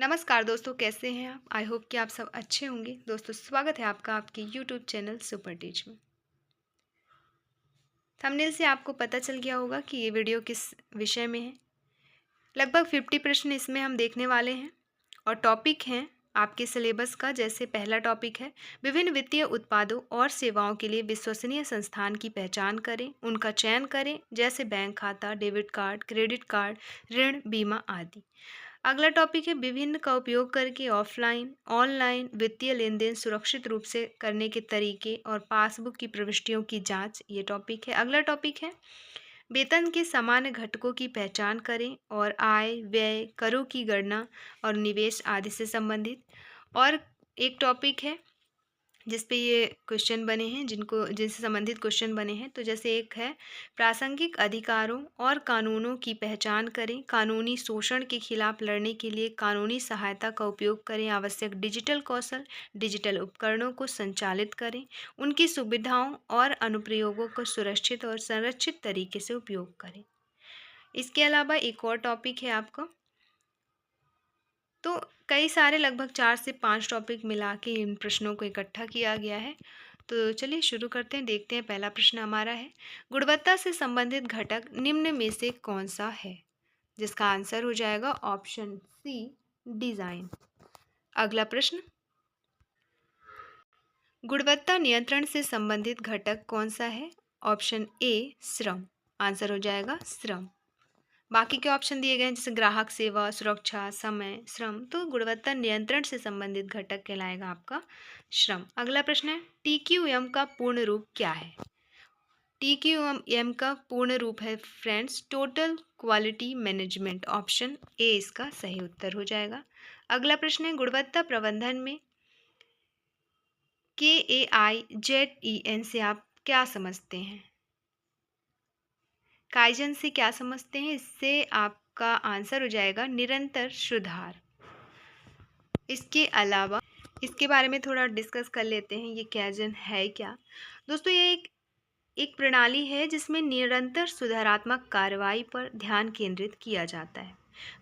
नमस्कार दोस्तों, कैसे हैं आप? आई होप कि आप सब अच्छे होंगे। दोस्तों, स्वागत है आपका आपके यूट्यूब चैनल सुपर टीच में। थंबनेल से आपको पता चल गया होगा कि ये वीडियो किस विषय में है। लगभग 50 प्रश्न इसमें हम देखने वाले हैं और टॉपिक हैं आपके सिलेबस का। जैसे पहला टॉपिक है विभिन्न वित्तीय उत्पादों और सेवाओं के लिए विश्वसनीय संस्थान की पहचान करें, उनका चयन करें, जैसे बैंक खाता, डेबिट कार्ड, क्रेडिट कार्ड, ऋण, बीमा आदि। अगला टॉपिक है विभिन्न का उपयोग करके ऑफलाइन ऑनलाइन वित्तीय लेन देन सुरक्षित रूप से करने के तरीके और पासबुक की प्रविष्टियों की जांच। ये टॉपिक है। अगला टॉपिक है वेतन के सामान्य घटकों की पहचान करें और आय व्यय करों की गणना और निवेश आदि से संबंधित। और एक टॉपिक है जिस पे ये क्वेश्चन बने हैं, जिनसे संबंधित क्वेश्चन बने हैं। तो जैसे एक है प्रासंगिक अधिकारों और कानूनों की पहचान करें, कानूनी शोषण के खिलाफ लड़ने के लिए कानूनी सहायता का उपयोग करें, आवश्यक डिजिटल कौशल डिजिटल उपकरणों को संचालित करें, उनकी सुविधाओं और अनुप्रयोगों को सुरक्षित और संरक्षित तरीके से उपयोग करें। इसके अलावा एक और टॉपिक है आपका, तो कई सारे लगभग 4 से 5 टॉपिक मिला के इन प्रश्नों को इकट्ठा किया गया है। तो चलिए शुरू करते हैं। देखते हैं, पहला प्रश्न हमारा है गुणवत्ता से संबंधित घटक निम्न में से कौन सा है? जिसका आंसर हो जाएगा ऑप्शन सी, डिजाइन। अगला प्रश्न, गुणवत्ता नियंत्रण से संबंधित घटक कौन सा है? ऑप्शन ए, श्रम। आंसर हो जाएगा श्रम। बाकी के ऑप्शन दिए गए हैं जैसे ग्राहक सेवा, सुरक्षा, समय, श्रम। तो गुणवत्ता नियंत्रण से संबंधित घटक कहलाएगा आपका श्रम। अगला प्रश्न है टीक्यूएम का पूर्ण रूप क्या है? टीक्यूएम का पूर्ण रूप है friends total quality management. Option A इसका सही उत्तर हो जाएगा। अगला प्रश्न है गुणवत्ता प्रबंधन में KAIZEN से आप क्या समझते हैं? काइजन से क्या समझते हैं? इससे आपका आंसर हो जाएगा निरंतर सुधार। इसके अलावा इसके बारे में थोड़ा डिस्कस कर लेते हैं, ये काइजन है क्या। दोस्तों, ये एक प्रणाली है जिसमें निरंतर सुधारात्मक कार्रवाई पर ध्यान केंद्रित किया जाता है।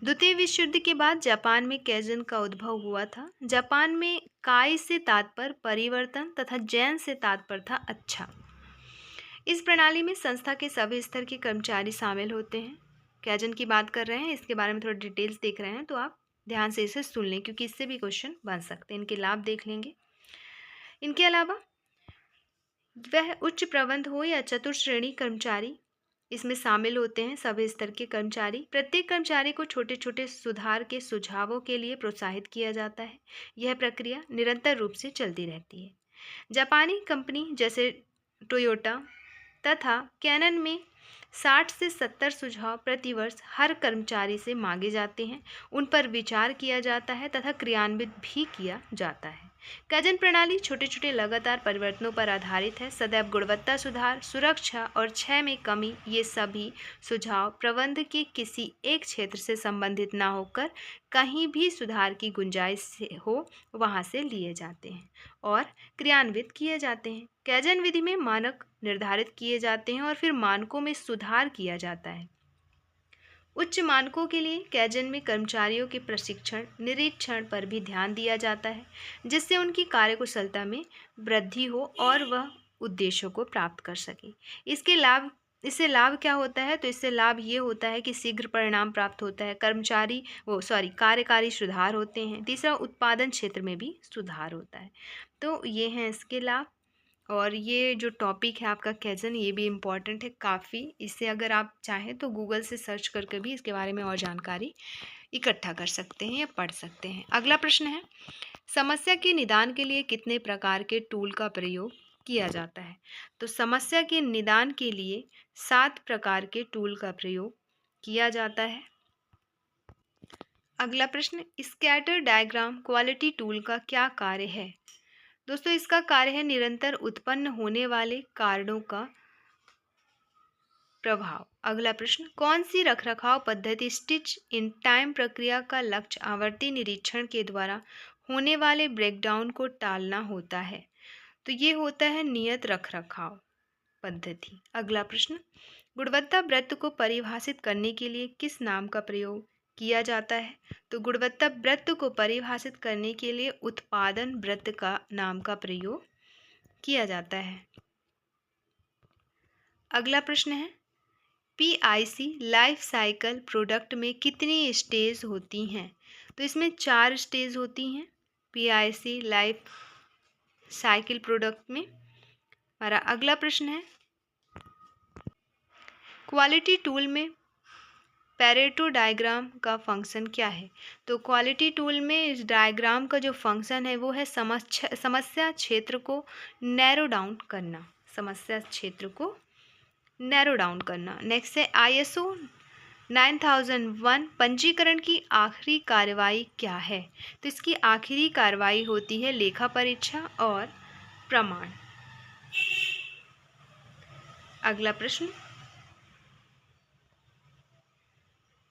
द्वितीय विश्व युद्ध के बाद जापान में काइजन का उद्भव हुआ था। जापान में काई से तात्पर्य परिवर्तन तथा जैन से तात्पर्य था अच्छा। इस प्रणाली में संस्था के सभी स्तर के कर्मचारी शामिल होते हैं। काइजन की बात कर रहे हैं, इसके बारे में थोड़ा डिटेल्स देख रहे हैं तो आप ध्यान से इसे सुन लें, क्योंकि इससे भी क्वेश्चन बन सकते हैं। इनके लाभ देख लेंगे। इनके अलावा वह उच्च प्रबंध हो या चतुर्श्रेणी कर्मचारी इसमें शामिल होते हैं। सभी स्तर के कर्मचारी, प्रत्येक कर्मचारी को छोटे छोटे सुधार के सुझावों के लिए प्रोत्साहित किया जाता है। यह प्रक्रिया निरंतर रूप से चलती रहती है। जापानी कंपनी जैसे टोयोटा तथा कैनन में 60 से 70 सुझाव प्रतिवर्ष हर कर्मचारी से मांगे जाते हैं। उन पर विचार किया जाता है तथा क्रियान्वित भी किया जाता है। काइजन प्रणाली छोटे छोटे लगातार परिवर्तनों पर आधारित है। सदैव गुणवत्ता सुधार, सुरक्षा और क्षय में कमी, ये सभी सुझाव प्रबंध के किसी एक क्षेत्र से संबंधित ना होकर कहीं भी सुधार की गुंजाइश हो वहाँ से लिए जाते हैं और क्रियान्वित किए जाते हैं। काइजन विधि में मानक निर्धारित किए जाते हैं और फिर मानकों में सुधार किया जाता है। उच्च मानकों के लिए काइजन में कर्मचारियों के प्रशिक्षण निरीक्षण पर भी ध्यान दिया जाता है, जिससे उनकी कार्यकुशलता में वृद्धि हो और वह उद्देश्यों को प्राप्त कर सके। इससे लाभ क्या होता है? तो इससे लाभ ये होता है कि शीघ्र परिणाम प्राप्त होता है, कार्यकारी सुधार होते हैं। तीसरा, उत्पादन क्षेत्र में भी सुधार होता है। तो ये हैं इसके लाभ। और ये जो टॉपिक है आपका काइजन, ये भी इम्पॉर्टेंट है काफ़ी। इससे अगर आप चाहें तो गूगल से सर्च करके भी इसके बारे में और जानकारी इकट्ठा कर सकते हैं या पढ़ सकते हैं। अगला प्रश्न है समस्या के निदान के लिए कितने प्रकार के टूल का प्रयोग किया जाता है? तो समस्या के निदान के लिए 7 प्रकार के टूल का प्रयोग किया जाता है। अगला प्रश्न, स्कैटर डायग्राम क्वालिटी टूल का क्या कार्य है? दोस्तों, इसका कार्य है निरंतर उत्पन्न होने वाले कारणों का प्रभाव। अगला प्रश्न, कौन सी रखरखाव पद्धति स्टिच इन टाइम प्रक्रिया का लक्ष्य आवर्ती निरीक्षण के द्वारा होने वाले ब्रेकडाउन को टालना होता है? तो ये होता है नियत रखरखाव पद्धति। अगला प्रश्न, गुणवत्ता वृत्त को परिभाषित करने के लिए किस नाम का प्रयोग किया जाता है? तो गुणवत्ता वृत्त को परिभाषित करने के लिए उत्पादन वृत्त का नाम का प्रयोग किया जाता है। अगला प्रश्न है, पीआईसी लाइफ साइकिल प्रोडक्ट में कितनी स्टेज होती हैं? तो इसमें 4 स्टेज होती हैं पीआईसी लाइफ साइकिल प्रोडक्ट में। हमारा अगला प्रश्न है, क्वालिटी टूल में पेरेटो डायग्राम का फंक्शन क्या है? तो क्वालिटी टूल में इस डायग्राम का जो फंक्शन है वो है समस्या क्षेत्र को नैरो डाउन करना, समस्या क्षेत्र को नैरो डाउन करना। नेक्स्ट है, आईएसओ 9001 पंजीकरण की आखिरी कार्रवाई क्या है? तो इसकी आखिरी कार्रवाई होती है लेखा परीक्षा और प्रमाण। अगला प्रश्न,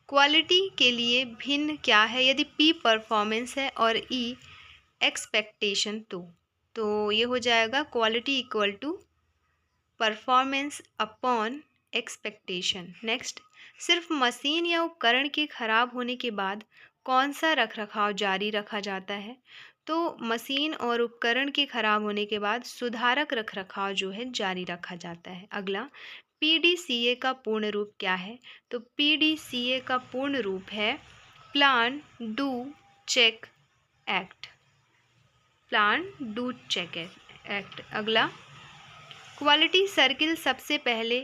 क्वालिटी के लिए भिन्न क्या है यदि पी परफॉर्मेंस है और ई एक्सपेक्टेशन? तो ये हो जाएगा quality equal to performance upon expectation. Next, सिर्फ मशीन या उपकरण के खराब होने के बाद कौन सा रखरखाव जारी रखा जाता है? तो मशीन और उपकरण के खराब होने के बाद सुधारक रखरखाव जो है जारी रखा जाता है। अगला, पीडीसीए का पूर्ण रूप क्या है? तो पीडीसीए का पूर्ण रूप है plan do check act, plan do check act. अगला, क्वालिटी सर्किल सबसे पहले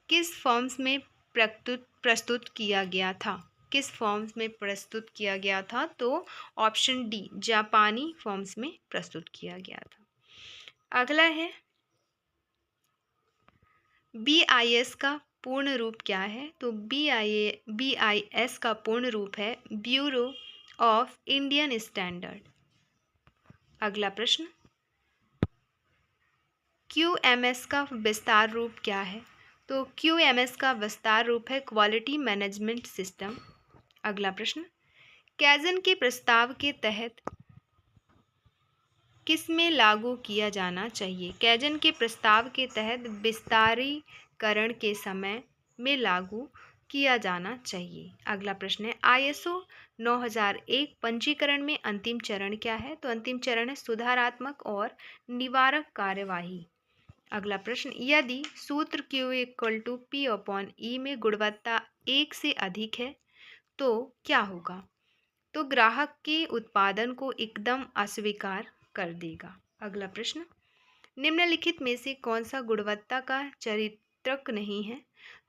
किस फॉर्म्स में प्रस्तुत किया गया था? किस फॉर्म्स में प्रस्तुत किया गया था? तो ऑप्शन डी, जापानी फॉर्म्स में प्रस्तुत किया गया था। अगला है, बीआईएस का पूर्ण रूप क्या है? तो बीआईएस का पूर्ण रूप है ब्यूरो ऑफ इंडियन स्टैंडर्ड। अगला प्रश्न, क्यूएमएस का विस्तार रूप क्या है? तो क्यूएमएस का विस्तार रूप है क्वालिटी मैनेजमेंट सिस्टम। अगला प्रश्न, कैजन के प्रस्ताव के तहत किस में लागू किया जाना चाहिए? कैजन के प्रस्ताव के तहत विस्तारीकरण के समय में लागू किया जाना चाहिए। अगला प्रश्न है, आईएसओ 9001 पंजीकरण में अंतिम चरण क्या है? तो अंतिम चरण है सुधारात्मक और निवारक कार्यवाही। अगला प्रश्न, यदि सूत्र Q equal to P upon E में गुणवत्ता 1 से अधिक है तो क्या होगा? तो ग्राहक के उत्पादन को एकदम अस्वीकार कर देगा। अगला प्रश्न, निम्नलिखित में से कौन सा गुणवत्ता का चरित्रक नहीं है?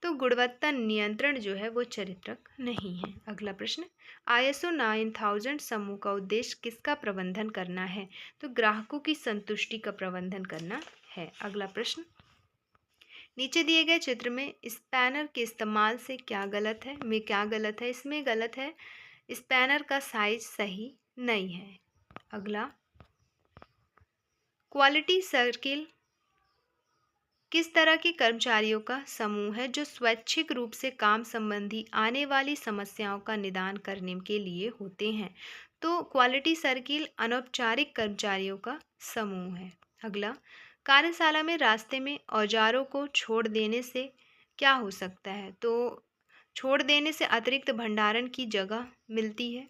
तो गुणवत्ता नियंत्रण जो है वो चरित्रक नहीं है। अगला प्रश्न, आईएसओ 9000 समूह का उद्देश्य किसका प्रबंधन करना है? तो ग्राहकों की संतुष्टि का प्रबंधन करना है। अगला प्रश्न, नीचे दिए गए चित्र में स्पैनर के इस्तेमाल से क्या गलत है? इसमें गलत है, स्पैनर का साइज सही नहीं है। अगला, क्वालिटी सर्किल किस तरह के कर्मचारियों का समूह है जो स्वैच्छिक रूप से काम संबंधी आने वाली समस्याओं का निदान करने के लिए होते हैं? तो क्वालिटी सर्किल अनौपचारिक कर्मचारियों का समूह है। अगला, कार्यशाला में रास्ते में औजारों को छोड़ देने से क्या हो सकता है? तो छोड़ देने से अतिरिक्त भंडारण की जगह मिलती है।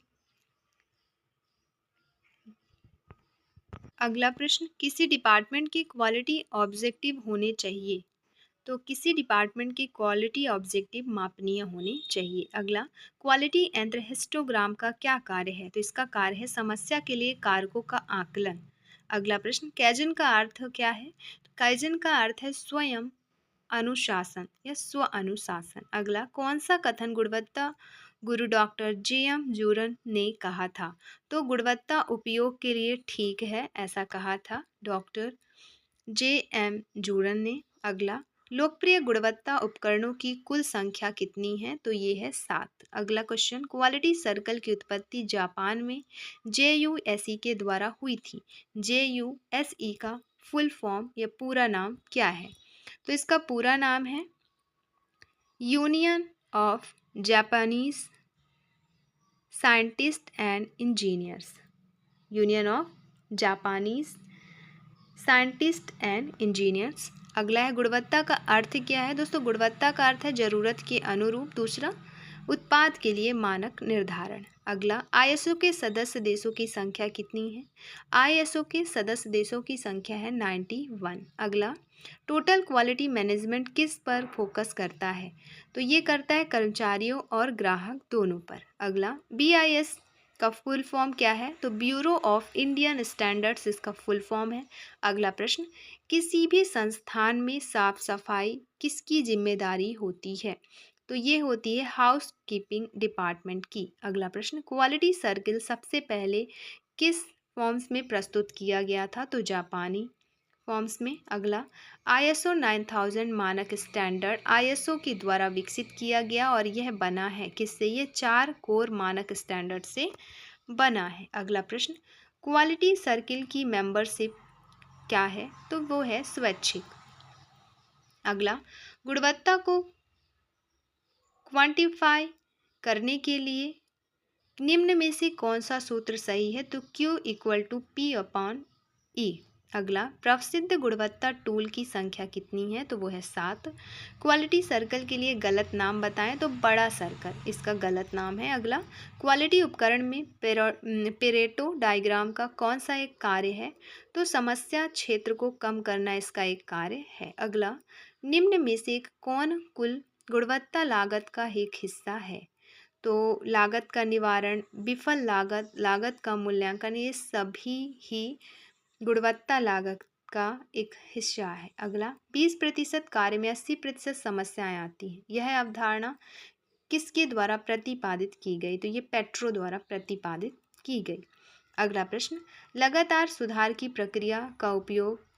अगला प्रश्न, किसी डिपार्टमेंट की क्वालिटी ऑब्जेक्टिव होने चाहिए? तो किसी डिपार्टमेंट की क्वालिटी ऑब्जेक्टिव मापनीय होनी चाहिए। अगला, क्वालिटी यंत्र हिस्टोग्राम का क्या कार्य है? तो इसका कार्य है समस्या के लिए कारकों का आकलन। अगला प्रश्न, कैजन का अर्थ क्या है? तो कैजन का अर्थ है स्वयं अनुशासन या स्व अनुशासन। अगला, कौन सा कथन गुणवत्ता गुरु डॉक्टर JM जूरन ने कहा था? तो गुणवत्ता उपयोग के लिए ठीक है, ऐसा कहा था डॉक्टर JM जूरन ने। अगला, लोकप्रिय गुणवत्ता उपकरणों की कुल संख्या कितनी है? तो ये है 7। अगला क्वेश्चन, क्वालिटी सर्कल की उत्पत्ति जापान में JUSE के द्वारा हुई थी। JUSE का फुल फॉर्म या पूरा नाम क्या है? तो इसका पूरा नाम है union of Japanese scientist and engineers. Union of Japanese scientist and engineers. अगला है, गुणवत्ता का अर्थ क्या है? दोस्तों, गुणवत्ता का अर्थ है जरूरत के अनुरूप। दूसरा, उत्पाद के लिए मानक निर्धारण। अगला, आईएसओ के सदस्य देशों की संख्या कितनी है? आईएसओ के सदस्य देशों की संख्या है 91। अगला, टोटल क्वालिटी मैनेजमेंट किस पर फोकस करता है? तो ये करता है कर्मचारियों और ग्राहक दोनों पर। अगला, बीआईएस का फुल फॉर्म क्या है? तो ब्यूरो ऑफ इंडियन स्टैंडर्ड्स इसका फुल फॉर्म है। अगला प्रश्न, किसी भी संस्थान में साफ सफाई किसकी जिम्मेदारी होती है? तो ये होती है हाउस कीपिंग डिपार्टमेंट की। अगला प्रश्न, क्वालिटी सर्किल सबसे पहले किस फॉर्म्स में प्रस्तुत किया गया था? तो जापानी फॉर्म्स में। अगला, आईएसओ 9000 मानक स्टैंडर्ड आईएसओ के द्वारा विकसित किया गया और यह बना है किससे? ये 4 कोर मानक स्टैंडर्ड से बना है। अगला प्रश्न, क्वालिटी सर्किल की मेंबरशिप क्या है? तो वो है स्वैच्छिक। अगला, गुणवत्ता को क्वांटिफाई करने के लिए निम्न में से कौन सा सूत्र सही है? तो Q = P/E। अगला, प्रसिद्ध गुणवत्ता टूल की संख्या कितनी है? तो वो है 7। क्वालिटी सर्कल के लिए गलत नाम बताएं। तो बड़ा सर्कल इसका गलत नाम है। अगला, क्वालिटी उपकरण में पेरेटो डायग्राम का कौन सा एक कार्य है? तो समस्या क्षेत्र को कम करना इसका एक कार्य है। अगला, निम्न में से कौन कुल गुणवत्ता लागत का एक हिस्सा है? तो लागत का निवारण, विफल लागत, लागत का मूल्यांकन, ये सभी ही गुणवत्ता लागत का एक हिस्सा है। अगला, 20% कार्य में 80% समस्याएं आती हैं, यह अवधारणा किसके द्वारा प्रतिपादित की गई? तो ये पेट्रो द्वारा प्रतिपादित की गई। अगला प्रश्न, लगातार सुधार की प्रक्रिया का उपयोग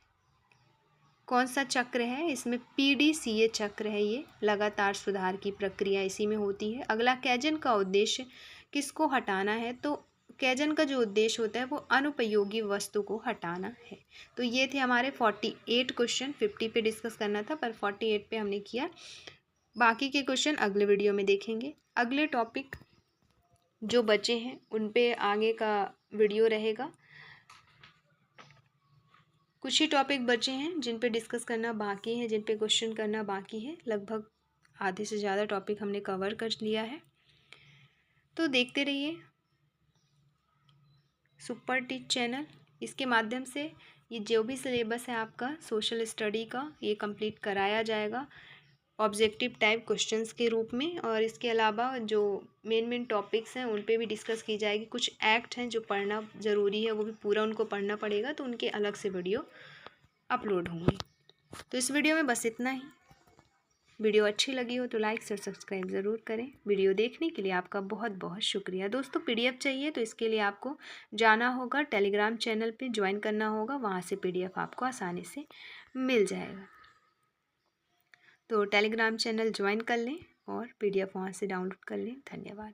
कौन सा चक्र है? इसमें PDCA चक्र है। ये लगातार सुधार की प्रक्रिया इसी में होती है। अगला, कैजन का उद्देश्य किसको हटाना है? तो कैजन का जो उद्देश्य होता है वो अनुपयोगी वस्तु को हटाना है। तो ये थे हमारे 48 क्वेश्चन। 50 पे डिस्कस करना था पर 48 पे हमने किया। बाकी के क्वेश्चन अगले वीडियो में देखेंगे। अगले टॉपिक जो बचे हैं उन पे आगे का वीडियो रहेगा। कुछ ही टॉपिक बचे हैं जिन पे डिस्कस करना बाकी है, जिन पे क्वेश्चन करना बाकी है। लगभग आधे से ज़्यादा टॉपिक हमने कवर कर लिया है। तो देखते रहिए सुपर टीच चैनल। इसके माध्यम से ये जो भी सिलेबस है आपका सोशल स्टडी का, ये कंप्लीट कराया जाएगा ऑब्जेक्टिव टाइप क्वेश्चंस के रूप में। और इसके अलावा जो मेन टॉपिक्स हैं उन पे भी डिस्कस की जाएगी। कुछ एक्ट हैं जो पढ़ना ज़रूरी है, वो भी पूरा उनको पढ़ना पड़ेगा, तो उनके अलग से वीडियो अपलोड होंगी। तो इस वीडियो में बस इतना ही। वीडियो अच्छी लगी हो तो लाइक और सब्सक्राइब ज़रूर करें। वीडियो देखने के लिए आपका बहुत बहुत शुक्रिया। दोस्तों, PDF चाहिए तो इसके लिए आपको जाना होगा टेलीग्राम चैनल पे, ज्वाइन करना होगा, वहाँ से PDF आपको आसानी से मिल जाएगा। तो टेलीग्राम चैनल ज्वाइन कर लें और PDF वहाँ से डाउनलोड कर लें। धन्यवाद।